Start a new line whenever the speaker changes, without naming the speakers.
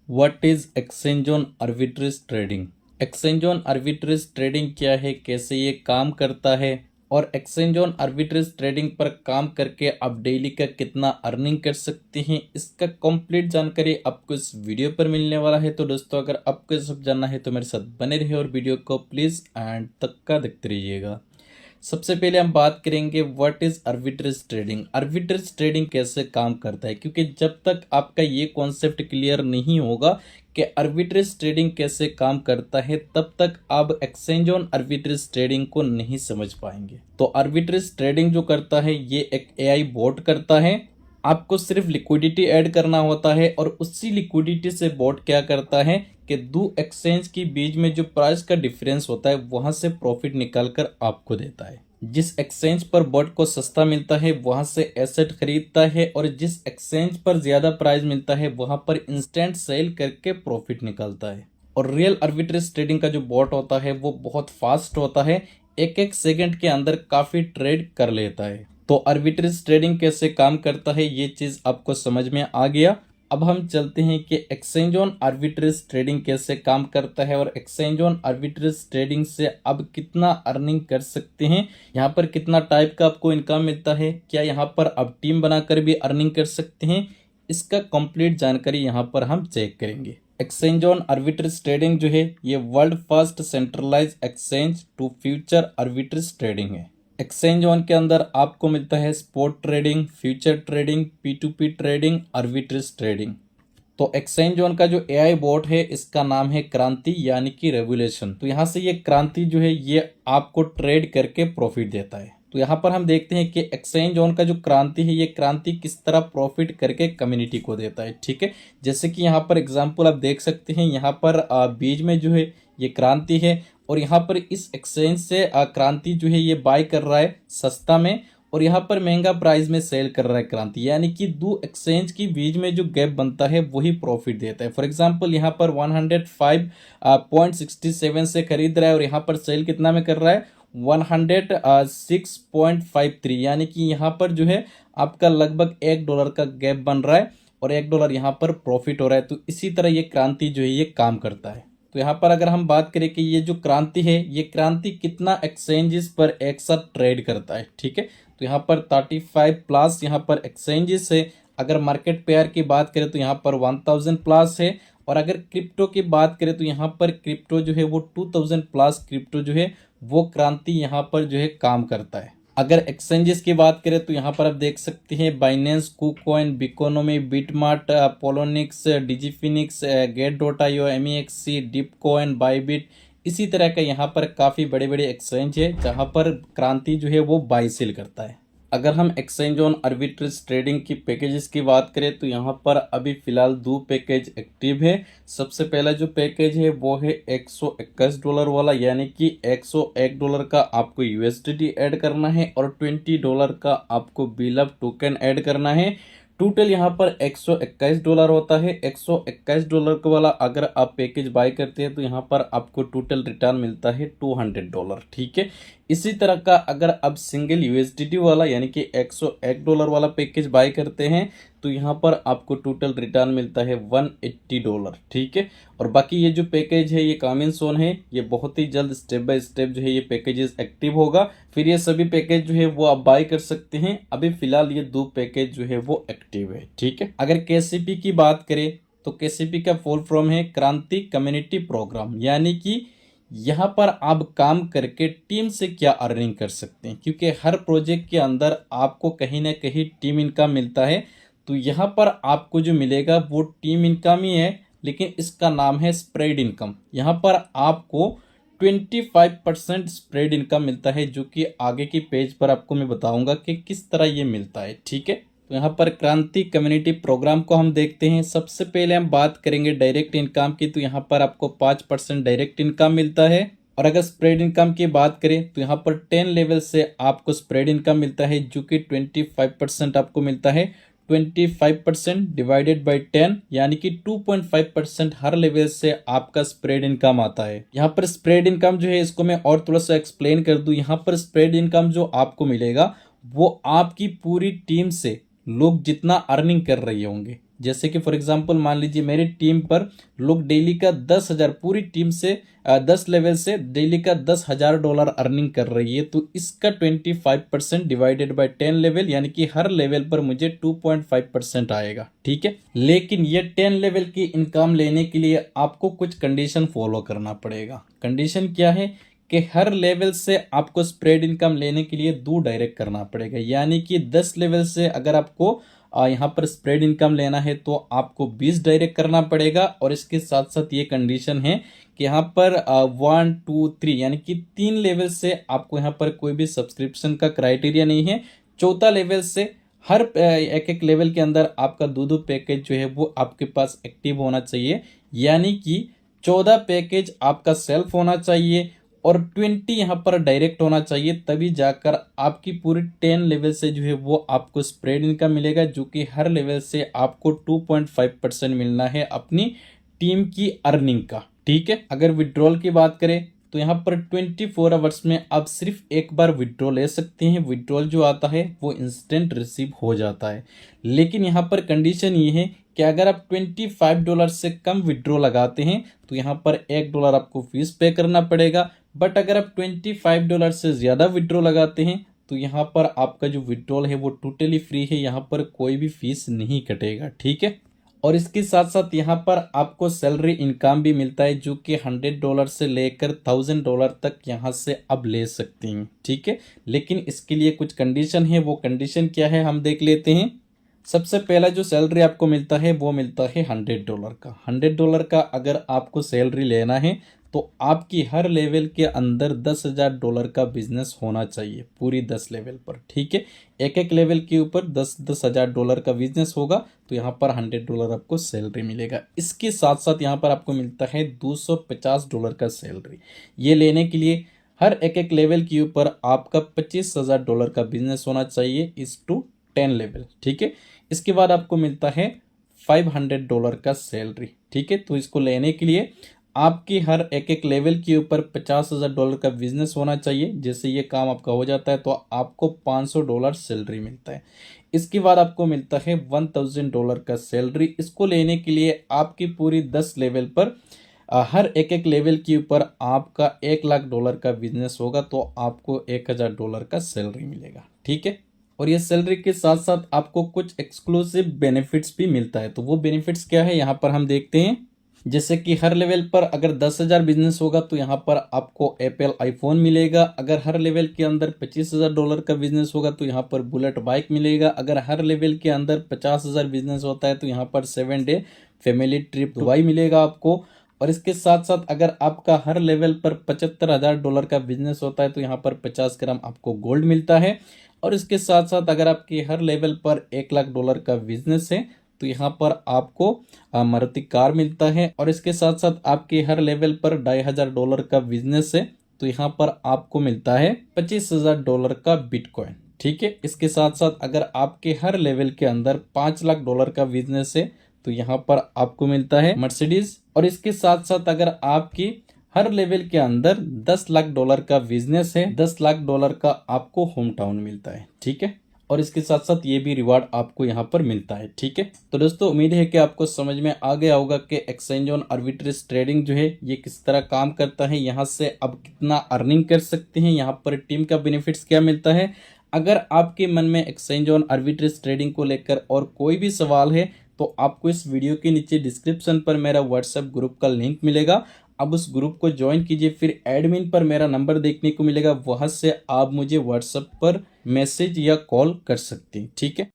What is exchange on arbitrage trading. Exchange on arbitrage trading क्या है, कैसे ये काम करता है और एक्सचेंज ऑन आर्बिट्रेज ट्रेडिंग पर काम करके आप डेली का कितना अर्निंग कर सकते हैं, इसका कंप्लीट जानकारी आपको इस वीडियो पर मिलने वाला है। तो दोस्तों, अगर आपको ये सब जानना है तो मेरे साथ बने रहिए और वीडियो को प्लीज एंड तक का देखते रहिएगा। सबसे पहले हम बात करेंगे what is arbitrage trading. Arbitrage trading कैसे काम करता है, क्योंकि जब तक आपका ये कॉन्सेप्ट क्लियर नहीं होगा कि आर्बिट्रेज ट्रेडिंग कैसे काम करता है, तब तक आप एक्सचेंज ऑन आर्बिट्रेज ट्रेडिंग को नहीं समझ पाएंगे। तो आर्बिट्रेज ट्रेडिंग जो करता है ये एक एआई बोट करता है। आपको सिर्फ लिक्विडिटी ऐड करना होता है और उसी लिक्विडिटी से बोट क्या करता है कि दो एक्सचेंज के बीच में जो प्राइस का डिफरेंस होता है वहां से प्रॉफिट निकाल कर आपको देता है। जिस एक्सचेंज पर बोट को सस्ता मिलता है वहां से एसेट खरीदता है और जिस एक्सचेंज पर ज्यादा प्राइस मिलता है वहां पर इंस्टेंट सेल करके प्रॉफिट निकालता है। और रियल आर्बिट्रेज ट्रेडिंग का जो बोट होता है वो बहुत फास्ट होता है, एक एक सेकंड के अंदर काफी ट्रेड कर लेता है। तो आर्बिट्रेज ट्रेडिंग कैसे काम करता है ये चीज आपको समझ में आ गया। अब हम चलते हैं कि एक्सचेंज ऑन आर्बिट्रेज ट्रेडिंग कैसे काम करता है और एक्सचेंज ऑन आर्बिट्रेज ट्रेडिंग से अब कितना अर्निंग कर सकते हैं, यहाँ पर कितना टाइप का आपको इनकम मिलता है, क्या यहाँ पर अब टीम बनाकर भी अर्निंग कर सकते हैं, इसका कंप्लीट जानकारी यहाँ पर हम चेक करेंगे। एक्सचेंज ऑन आर्बिट्रेज ट्रेडिंग जो है ये world first centralize exchange to future arbitrage trading है। एक्सचेंज ऑन के अंदर आपको मिलता है spot trading, future trading, P2P trading, arbitrage trading. तो एक्सचेंज ऑन का जो एआई बोट है इसका नाम है क्रांति यानी कि रेवोल्यूशन। तो यहाँ से ये क्रांति जो है ये आपको ट्रेड करके प्रॉफिट देता है। तो यहाँ पर हम देखते हैं कि एक्सचेंज ऑन का जो क्रांति है ये क्रांति किस तरह प्रॉफिट करके कम्युनिटी को देता है। ठीक है, जैसे कि यहाँ पर एग्जाम्पल आप देख सकते हैं, यहाँ पर बीच में जो है ये क्रांति है और यहाँ पर इस एक्सचेंज से क्रांति जो है ये बाय कर रहा है सस्ता में और यहाँ पर महंगा प्राइस में सेल कर रहा है क्रांति, यानी कि दो एक्सचेंज के बीच में जो गैप बनता है वही प्रॉफिट देता है। फॉर एग्जांपल यहाँ पर 105.67 से खरीद रहा है और यहाँ पर सेल कितना में कर रहा है 106.53, यानी कि यहाँ पर जो है आपका लगभग $1 का गैप बन रहा है और $1 यहाँ पर प्रॉफिट हो रहा है। तो इसी तरह ये क्रांति जो है ये काम करता है। तो यहाँ पर अगर हम बात करें कि ये जो क्रांति है ये क्रांति कितना एक्सचेंजेस पर एक साथ ट्रेड करता है। ठीक है, तो यहाँ पर 35 प्लस यहाँ पर एक्सचेंजेस है। अगर मार्केट पेयर की बात करें तो यहाँ पर 1000 प्लस है और अगर क्रिप्टो की बात करें तो यहाँ पर क्रिप्टो जो है वो 2000 प्लस क्रिप्टो जो है वो क्रांति यहाँ पर जो है काम करता है। अगर एक्सचेंजेस की बात करें तो यहाँ पर आप देख सकते हैं Binance, KuCoin, Biconomy, BitMart, Poloniex, DigiFinex, गेट.io, MEXC, डिपकॉइन, बाइबिट, इसी तरह का यहाँ पर काफ़ी बड़े बड़े एक्सचेंज है जहाँ पर क्रांति जो है वो बाई सेल करता है। अगर हम एक्सचेंज ऑन आर्बिट्रेज ट्रेडिंग की पैकेजेस की बात करें तो यहाँ पर अभी फिलहाल दो पैकेज एक्टिव है। सबसे पहला जो पैकेज है वो है $121 वाला, यानी कि $101 का आपको USDT ऐड करना है और $20 का आपको बिलअप टोकन ऐड करना है। टोटल यहाँ पर $121 होता है। $121 वाला अगर आप पैकेज बाय करते हैं तो यहाँ पर आपको टोटल रिटर्न मिलता है $200। ठीक है, इसी तरह का अगर आप सिंगल USDT वाला यानी कि $101 वाला पैकेज बाय करते हैं तो यहाँ पर आपको टोटल रिटर्न मिलता है $180। ठीक है, और बाकी ये जो पैकेज है ये कमिंग सून है, ये बहुत ही जल्द स्टेप बाय स्टेप जो है ये पैकेजेस एक्टिव होगा, फिर ये सभी पैकेज जो है वो आप बाय कर सकते हैं। अभी फिलहाल ये दो पैकेज जो है वो एक्टिव है। ठीक है, अगर KCP की बात करें तो KCP का फुल फॉर्म है क्रांति कम्युनिटी प्रोग्राम, यानी कि यहाँ पर आप काम करके टीम से क्या अर्निंग कर सकते हैं, क्योंकि हर प्रोजेक्ट के अंदर आपको कहीं ना कहीं टीम इनकम मिलता है। तो यहाँ पर आपको जो मिलेगा वो टीम इनकम ही है, लेकिन इसका नाम है स्प्रेड इनकम। यहाँ पर आपको 25% स्प्रेड इनकम मिलता है, जो कि आगे की पेज पर आपको मैं बताऊंगा कि किस तरह ये मिलता है। ठीक है, तो यहाँ पर क्रांति कम्युनिटी प्रोग्राम को हम देखते हैं। सबसे पहले हम बात करेंगे डायरेक्ट इनकम की, तो यहाँ पर आपको 5% डायरेक्ट इनकम मिलता है। और अगर स्प्रेड इनकम की बात करें तो यहाँ पर 10 लेवल से आपको स्प्रेड इनकम मिलता है, जो कि 25% आपको मिलता है। 25% डिवाइडेड बाई 10 यानी कि 2.5% हर लेवल से आपका स्प्रेड इनकम आता है। यहाँ पर स्प्रेड इनकम जो है इसको मैं और थोड़ा सा एक्सप्लेन कर दूं। यहाँ पर स्प्रेड इनकम जो आपको मिलेगा वो आपकी पूरी टीम से लोग जितना अर्निंग कर रहे होंगे जैसे कि फॉर एग्जांपल मान लीजिए मेरी टीम पर लोग डेली का 10,000 पूरी टीम से 10 लेवल से डेली का $10,000 अर्निंग कर रही है, तो इसका 25% डिवाइडेड बाय 10 लेवल यानी कि हर लेवल पर मुझे 2.5% आएगा। ठीक है, लेकिन ये 10 लेवल की इनकम लेने के लिए आपको कुछ कंडीशन फॉलो करना पड़ेगा। कंडीशन क्या है कि हर लेवल से आपको स्प्रेड इनकम लेने के लिए 2 डायरेक्ट करना पड़ेगा, यानी कि 10 लेवल से अगर आपको यहाँ पर स्प्रेड इनकम लेना है तो आपको 20 डायरेक्ट करना पड़ेगा। और इसके साथ साथ ये कंडीशन है कि यहाँ पर 1 2 3 यानी कि 3 लेवल से आपको यहाँ पर कोई भी सब्सक्रिप्शन का क्राइटेरिया नहीं है। चौथा लेवल से हर एक एक लेवल के अंदर आपका दो पैकेज जो है वो आपके पास एक्टिव होना चाहिए, यानी कि 14 पैकेज आपका सेल्फ होना चाहिए और 20 यहाँ पर डायरेक्ट होना चाहिए, तभी जाकर आपकी पूरी 10 लेवल से जो है वो आपको स्प्रेड इनकम मिलेगा, जो कि हर लेवल से आपको 2.5% मिलना है अपनी टीम की अर्निंग का। ठीक है, अगर विड्रॉल की बात करें तो यहाँ पर 24 आवर्स में आप सिर्फ एक बार विड्रॉल ले सकते हैं। विड्रॉल जो आता है वो इंस्टेंट रिसीव हो जाता है, लेकिन यहाँ पर कंडीशन ये है कि अगर आप $25 से कम विड्रॉ लगाते हैं तो यहाँ पर $1 आपको फीस पे करना पड़ेगा। बट अगर आप $25 से ज़्यादा विड्रॉ लगाते हैं तो यहाँ पर आपका जो विड्रॉल है वो टोटली फ्री है, यहाँ पर कोई भी फीस नहीं कटेगा। ठीक है, और इसके साथ साथ यहाँ पर आपको सैलरी इनकम भी मिलता है, जो कि $100 से लेकर $1,000 तक यहाँ से अब ले सकते हैं। ठीक है, लेकिन इसके लिए कुछ कंडीशन है। वो कंडीशन क्या है हम देख लेते हैं। सबसे पहला जो सैलरी आपको मिलता है वो मिलता है $100 का। $100 का अगर आपको सैलरी लेना है तो आपकी हर लेवल के अंदर $10,000 का बिजनेस होना चाहिए पूरी 10 लेवल पर। ठीक है, एक एक लेवल के ऊपर 10,000 का बिजनेस होगा तो यहाँ पर $100 आपको सैलरी मिलेगा। इसके साथ साथ यहाँ पर आपको मिलता है $250 का सैलरी। ये लेने के लिए हर एक एक लेवल के ऊपर आपका $25,000 का बिजनेस होना चाहिए इस टू 10 लेवल। ठीक है, इसके बाद आपको मिलता है $500 का सैलरी। ठीक है, तो इसको लेने के लिए आपकी हर एक एक लेवल के ऊपर $50,000 का बिजनेस होना चाहिए। जैसे ये काम आपका हो जाता है तो आपको $500 सैलरी मिलता है। इसके बाद आपको मिलता है $1,000 का सैलरी। इसको लेने के लिए आपकी पूरी 10 लेवल पर हर एक एक लेवल के ऊपर आपका $1,00,000 का बिजनेस होगा तो आपको $1,000 का सैलरी मिलेगा। ठीक है, और ये सैलरी के साथ साथ आपको कुछ एक्सक्लूसिव बेनिफिट्स भी मिलता है। तो वो बेनिफिट्स क्या है यहाँ पर हम देखते हैं। जैसे कि हर लेवल पर अगर 10,000 बिजनेस होगा तो यहाँ पर आपको एप्पल आईफोन मिलेगा। अगर हर लेवल के अंदर $25,000 का बिजनेस होगा तो यहाँ पर बुलेट बाइक मिलेगा। अगर हर लेवल के अंदर 50,000 बिजनेस होता है तो यहाँ पर 7 डे फैमिली ट्रिप दुबई मिलेगा आपको। और इसके साथ साथ अगर आपका हर लेवल पर $75,000 का बिजनेस होता है तो यहाँ पर 50 ग्राम आपको गोल्ड मिलता है। और इसके साथ साथ अगर आपके हर लेवल पर $1,00,000 का बिजनेस है तो यहाँ पर आपको मारुति कार मिलता है। और इसके साथ साथ आपके हर लेवल पर $2,500 का बिजनेस है तो यहाँ पर आपको मिलता है $25,000 का बिटकॉइन। ठीक है, इसके साथ साथ अगर आपके हर लेवल के अंदर $5,00,000 का बिजनेस है तो यहाँ पर आपको मिलता है मर्सिडीज। और इसके साथ साथ अगर आपकी हर लेवल के अंदर $10,00,000 का बिजनेस है, $10,00,000 का आपको होम टाउन मिलता है। ठीक है, और इसके साथ साथ ये भी रिवार्ड आपको यहाँ पर मिलता है। ठीक है, तो दोस्तों उम्मीद है कि आपको समझ में आ गया होगा कि एक्सचेंज ऑन आर्बिट्रेज ट्रेडिंग जो है ये किस तरह काम करता है, यहाँ से अब कितना अर्निंग कर सकते हैं, यहाँ पर टीम का बेनिफिट्स क्या मिलता है। अगर आपके मन में एक्सचेंज ऑन आर्बिट्रेज ट्रेडिंग को लेकर और कोई भी सवाल है तो आपको इस वीडियो के नीचे डिस्क्रिप्शन पर मेरा व्हाट्सएप ग्रुप का लिंक मिलेगा। अब उस ग्रुप को ज्वाइन कीजिए, फिर एडमिन पर मेरा नंबर देखने को मिलेगा, वहां से आप मुझे व्हाट्सएप पर मैसेज या कॉल कर सकते हैं। ठीक है।